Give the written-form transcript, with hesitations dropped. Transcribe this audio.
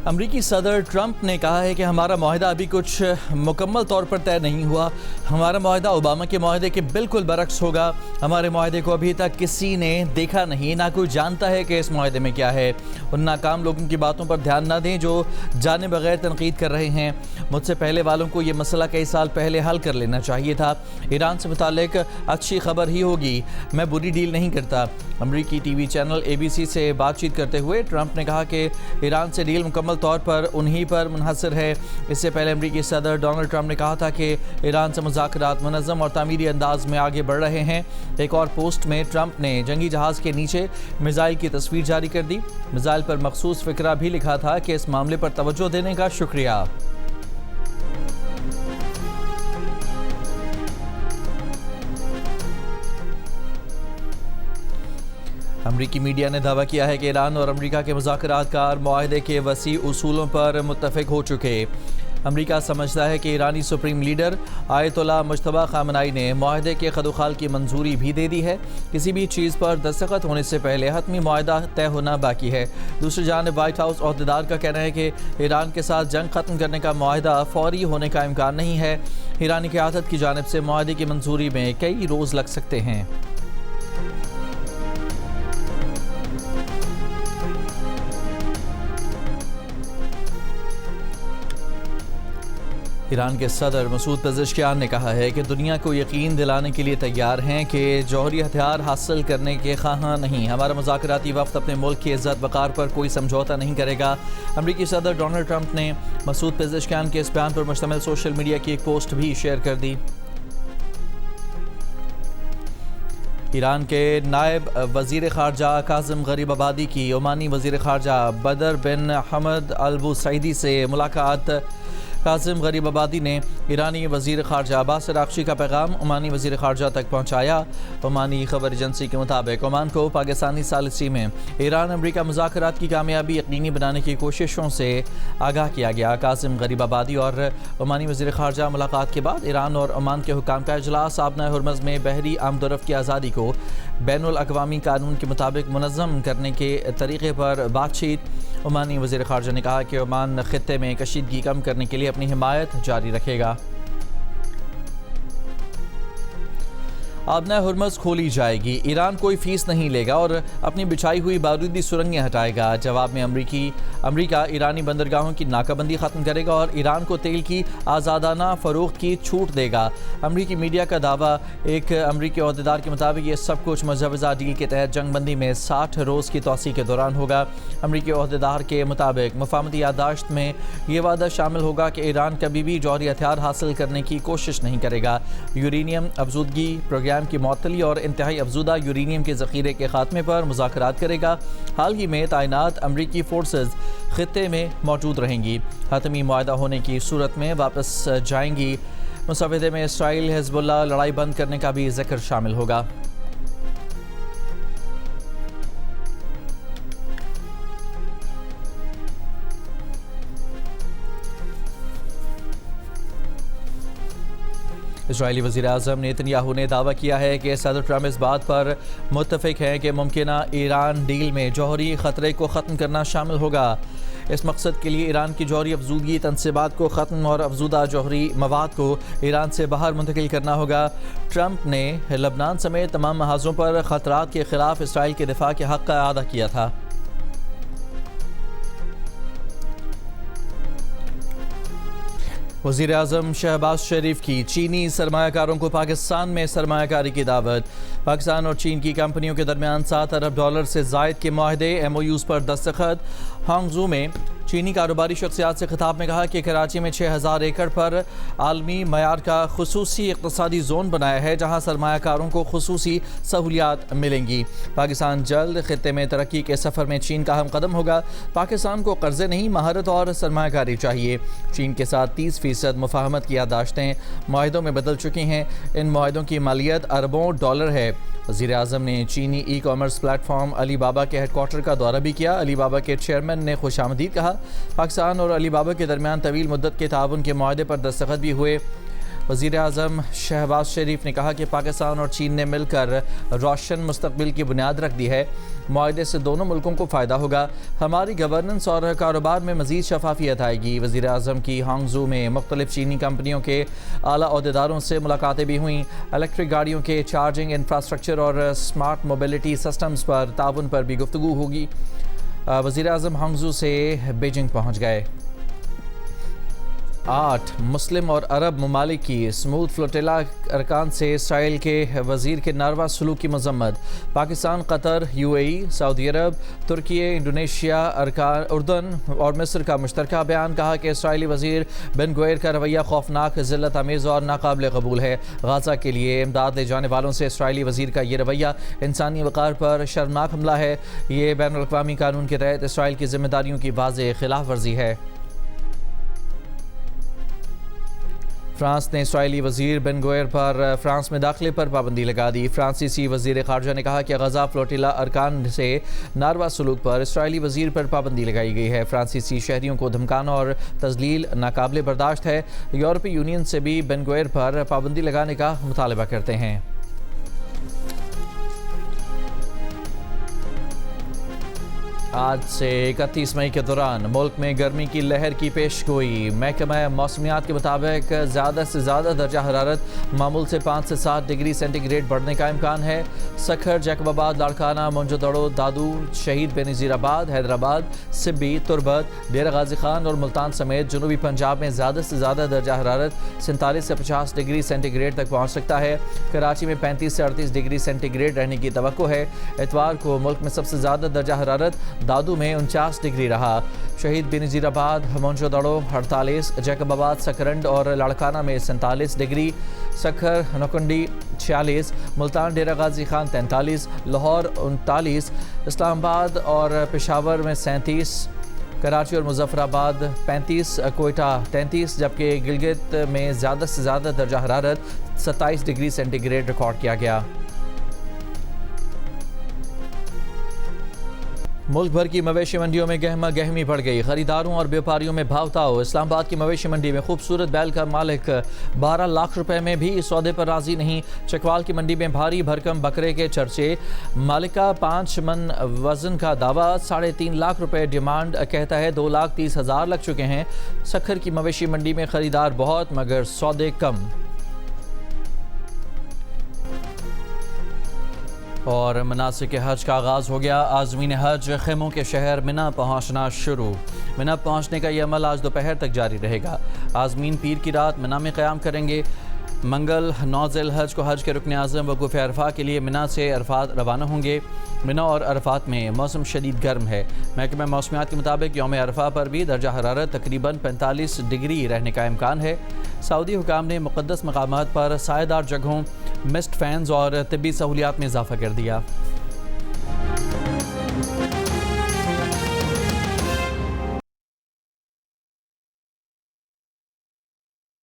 امریکی صدر ٹرمپ نے کہا ہے کہ ہمارا معاہدہ ابھی کچھ مکمل طور پر طے نہیں ہوا. ہمارا معاہدہ اوباما کے معاہدے کے بالکل برعکس ہوگا. ہمارے معاہدے کو ابھی تک کسی نے دیکھا نہیں، نہ کوئی جانتا ہے کہ اس معاہدے میں کیا ہے. ان ناکام لوگوں کی باتوں پر دھیان نہ دیں جو جانے بغیر تنقید کر رہے ہیں. مجھ سے پہلے والوں کو یہ مسئلہ کئی سال پہلے حل کر لینا چاہیے تھا. ایران سے متعلق اچھی خبر ہی ہوگی، میں بری ڈیل نہیں کرتا. امریکی ٹی وی چینل ABC سے بات چیت کرتے ہوئے ٹرمپ نے کہا کہ ایران سے ڈیل مکمل طور پر انہی پر منحصر ہے. اس سے پہلے امریکی صدر ڈونلڈ ٹرمپ نے کہا تھا کہ ایران سے مذاکرات منظم اور تعمیری انداز میں آگے بڑھ رہے ہیں. ایک اور پوسٹ میں ٹرمپ نے جنگی جہاز کے نیچے میزائل کی تصویر جاری کر دی. میزائل پر مخصوص فقرہ بھی لکھا تھا کہ اس معاملے پر توجہ دینے کا شکریہ. امریکی میڈیا نے دعویٰ کیا ہے کہ ایران اور امریکہ کے مذاکرات کار معاہدے کے وسیع اصولوں پر متفق ہو چکے. امریکہ سمجھتا ہے کہ ایرانی سپریم لیڈر آیت اللہ مجتبی خامنائی نے معاہدے کے خدوخال کی منظوری بھی دے دی ہے. کسی بھی چیز پر دستخط ہونے سے پہلے حتمی معاہدہ طے ہونا باقی ہے. دوسری جانب وائٹ ہاؤس عہدیدار کا کہنا ہے کہ ایران کے ساتھ جنگ ختم کرنے کا معاہدہ فوری ہونے کا امکان نہیں ہے. ایرانی قیادت کی جانب سے معاہدے کی منظوری میں کئی روز لگ سکتے ہیں. ایران کے صدر مسعود پزشکیان نے کہا ہے کہ دنیا کو یقین دلانے کے لیے تیار ہیں کہ جوہری ہتھیار حاصل کرنے کے خواہاں نہیں. ہمارا مذاکراتی وفد اپنے ملک کی عزت وقار پر کوئی سمجھوتا نہیں کرے گا. امریکی صدر ڈونلڈ ٹرمپ نے مسعود پزشکیان کے اس بیان پر مشتمل سوشل میڈیا کی ایک پوسٹ بھی شیئر کر دی. ایران کے نائب وزیر خارجہ کاظم غریب آبادی کی عمانی وزیر خارجہ بدر بن حمد البوسعیدی سے ملاقات. کاظم غریب آبادی نے ایرانی وزیر خارجہ عباس عراقچی کا پیغام عمانی وزیر خارجہ تک پہنچایا. عمانی خبر ایجنسی کے مطابق عمان کو پاکستانی ثالثی میں ایران امریکہ مذاکرات کی کامیابی یقینی بنانے کی کوششوں سے آگاہ کیا گیا. کاظم غریب آبادی اور عمانی وزیر خارجہ ملاقات کے بعد ایران اور عمان کے حکام کا اجلاس آبنہ ہرمز میں بحری آمد و رفت کی آزادی کو بین الاقوامی قانون کے مطابق منظم کرنے کے طریقے پر بات چیت. عمانی وزیر خارجہ نے کہا کہ عمان خطے میں کشیدگی کم کرنے کے لیے اپنی حمایت جاری رکھے گا. آبنہ ہرمز کھولی جائے گی. ایران کوئی فیس نہیں لے گا اور اپنی بچھائی ہوئی بارودی سرنگیں ہٹائے گا. جواب میں امریکہ ایرانی بندرگاہوں کی ناکہ بندی ختم کرے گا اور ایران کو تیل کی آزادانہ فروخت کی چھوٹ دے گا. امریکی میڈیا کا دعویٰ. ایک امریکی عہدیدار کے مطابق یہ سب کچھ مجوزہ ڈیل کے تحت جنگ بندی میں 60 روز کی توسیع کے دوران ہوگا. امریکی عہدیدار کے مطابق مفاہمتی یادداشت میں یہ وعدہ شامل ہوگا کہ ایران کبھی بھی جوہری ہتھیار حاصل کرنے کی کوشش نہیں کرے گا. یورینیم افزودگی پروگرام کی معطلی اور انتہائی افزودہ یورینیم کے ذخیرے کے خاتمے پر مذاکرات کرے گا. حال ہی میں تعینات امریکی فورسز خطے میں موجود رہیں گی. حتمی معاہدہ ہونے کی صورت میں واپس جائیں گی. مسودے میں اسرائیل حزب اللہ لڑائی بند کرنے کا بھی ذکر شامل ہوگا. اسرائیلی وزیر اعظم نیتن نے دعویٰ کیا ہے کہ صدر ٹرمپ اس بات پر متفق ہیں کہ ممکنہ ایران ڈیل میں جوہری خطرے کو ختم کرنا شامل ہوگا. اس مقصد کے لیے ایران کی جوہری افزودگی تنصیبات کو ختم اور افزودہ جوہری مواد کو ایران سے باہر منتقل کرنا ہوگا. ٹرمپ نے لبنان سمیت تمام محاذوں پر خطرات کے خلاف اسرائیل کے دفاع کے حق کا اعادہ کیا تھا. وزیر اعظم شہباز شریف کی چینی سرمایہ کاروں کو پاکستان میں سرمایہ کاری کی دعوت. پاکستان اور چین کی کمپنیوں کے درمیان $7 ارب سے زائد کے معاہدے MOUs پر دستخط. ہانگزو میں چینی کاروباری شخصیات سے خطاب میں کہا کہ کراچی میں 6000 ایکڑ پر عالمی معیار کا خصوصی اقتصادی زون بنایا ہے جہاں سرمایہ کاروں کو خصوصی سہولیات ملیں گی. پاکستان جلد خطے میں ترقی کے سفر میں چین کا ہم قدم ہوگا. پاکستان کو قرضے نہیں مہارت اور سرمایہ کاری چاہیے. چین کے ساتھ 30% مفاہمت کی یادداشتیں معاہدوں میں بدل چکی ہیں. ان معاہدوں کی مالیت اربوں ڈالر ہے. وزیر اعظم نے چینی ای کامرس پلیٹ فارم علی بابا کے ہیڈ کوارٹر کا دورہ بھی کیا. علی بابا کے چیئرمین نے خوش آمدید کہا. پاکستان اور علی بابا کے درمیان طویل مدت کے تعاون کے معاہدے پر دستخط بھی ہوئے. وزیر اعظم شہباز شریف نے کہا کہ پاکستان اور چین نے مل کر روشن مستقبل کی بنیاد رکھ دی ہے. معاہدے سے دونوں ملکوں کو فائدہ ہوگا. ہماری گورننس اور کاروبار میں مزید شفافیت آئے گی. وزیر اعظم کی ہانگزو میں مختلف چینی کمپنیوں کے اعلیٰ عہدیداروں سے ملاقاتیں بھی ہوئیں. الیکٹرک گاڑیوں کے چارجنگ انفراسٹرکچر اور اسمارٹ موبلٹی سسٹمز پر تعاون پر بھی گفتگو ہوگی. وزیر اعظم ہانگزو سے بیجنگ پہنچ گئے. 8 مسلم اور عرب ممالک کی اسموتھ فلوٹیلا ارکان سے اسرائیل کے وزیر کے ناروا سلوک کی مذمت. پاکستان، قطر، UAE، سعودی عرب، ترکی، انڈونیشیا، اردن اور مصر کا مشترکہ بیان. کہا کہ اسرائیلی وزیر بن گوئر کا رویہ خوفناک، ذلت آمیز اور ناقابل قبول ہے. غزہ کے لیے امداد لے جانے والوں سے اسرائیلی وزیر کا یہ رویہ انسانی وقار پر شرمناک حملہ ہے. یہ بین الاقوامی قانون کے تحت اسرائیل کی ذمہ داریوں کی واضح خلاف ورزی ہے. فرانس نے اسرائیلی وزیر بن گوئر پر فرانس میں داخلے پر پابندی لگا دی. فرانسیسی وزیر خارجہ نے کہا کہ غزہ فلوٹیلا ارکان سے ناروا سلوک پر اسرائیلی وزیر پر پابندی لگائی گئی ہے. فرانسیسی شہریوں کو دھمکانا اور تذلیل ناقابل برداشت ہے. یورپی یونین سے بھی بن گوئر پر پابندی لگانے کا مطالبہ کرتے ہیں. آج سے 31 مئی کے دوران ملک میں گرمی کی لہر کی پیش گوئی. محکمہ موسمیات کے مطابق زیادہ سے زیادہ درجہ حرارت معمول سے 5 سے 7 ڈگری سینٹی گریڈ بڑھنے کا امکان ہے. سکھر، جیکب آباد، لاڑکانہ، موئنجو داڑو، شہید بے نظیر آباد، حیدرآباد، سبی، تربت، ڈیرہ غازی خان اور ملتان سمیت جنوبی پنجاب میں زیادہ سے زیادہ درجہ حرارت 47 سے 50 ڈگری سینٹی گریڈ تک پہنچ سکتا ہے. کراچی میں 35 سے 38 ڈگری سینٹی گریڈ رہنے کی توقع ہے. اتوار کو ملک میں سب سے زیادہ درجہ حرارت دادو میں 49 ڈگری رہا. شہید بے نظیر آباد، موئنجو داڑو 48، جیکب آباد، سکرنڈ اور لاڑکانہ میں 47 ڈگری، سکھر، نوکنڈی 46، ملتان ڈیرہ غازی خان 43، لاہور 39، اسلام آباد اور پشاور میں 37، کراچی اور مظفر آباد 35، کوئٹہ 33، جبکہ گلگت میں زیادہ سے زیادہ درجہ حرارت 27 ڈگری سینٹی گریڈ ریکارڈ کیا گیا. ملک بھر کی مویشی منڈیوں میں گہما گہمی بڑھ گئی. خریداروں اور بیوپاریوں میں بھاؤ تاؤ. اسلام آباد کی مویشی منڈی میں خوبصورت بیل کا مالک 12 لاکھ روپے میں بھی اس سودے پر راضی نہیں. چکوال کی منڈی میں بھاری بھرکم بکرے کے چرچے. مالکہ 5 من وزن کا دعویٰ، 3.5 لاکھ روپے ڈیمانڈ کہتا ہے. 2,30,000 لگ چکے ہیں. سکھر کی مویشی منڈی میں خریدار بہت مگر سودے کم. اور مناسک حج کا آغاز ہو گیا. عازمین حج خیموں کے شہر منی پہنچنا شروع. منی پہنچنے کا یہ عمل آج دوپہر تک جاری رہے گا. عازمین پیر کی رات منی میں قیام کریں گے. منگل 9 ذی الحج کو حج کے رکن اعظم وقوف عرفہ کے لیے منی سے عرفات روانہ ہوں گے. منی اور عرفات میں موسم شدید گرم ہے. محکمہ موسمیات کے مطابق یوم عرفہ پر بھی درجہ حرارت تقریباً 45 ڈگری رہنے کا امکان ہے. سعودی حکام نے مقدس مقامات پر سائے دار جگہوں، مسٹ فینز اور طبی سہولیات میں اضافہ کر دیا.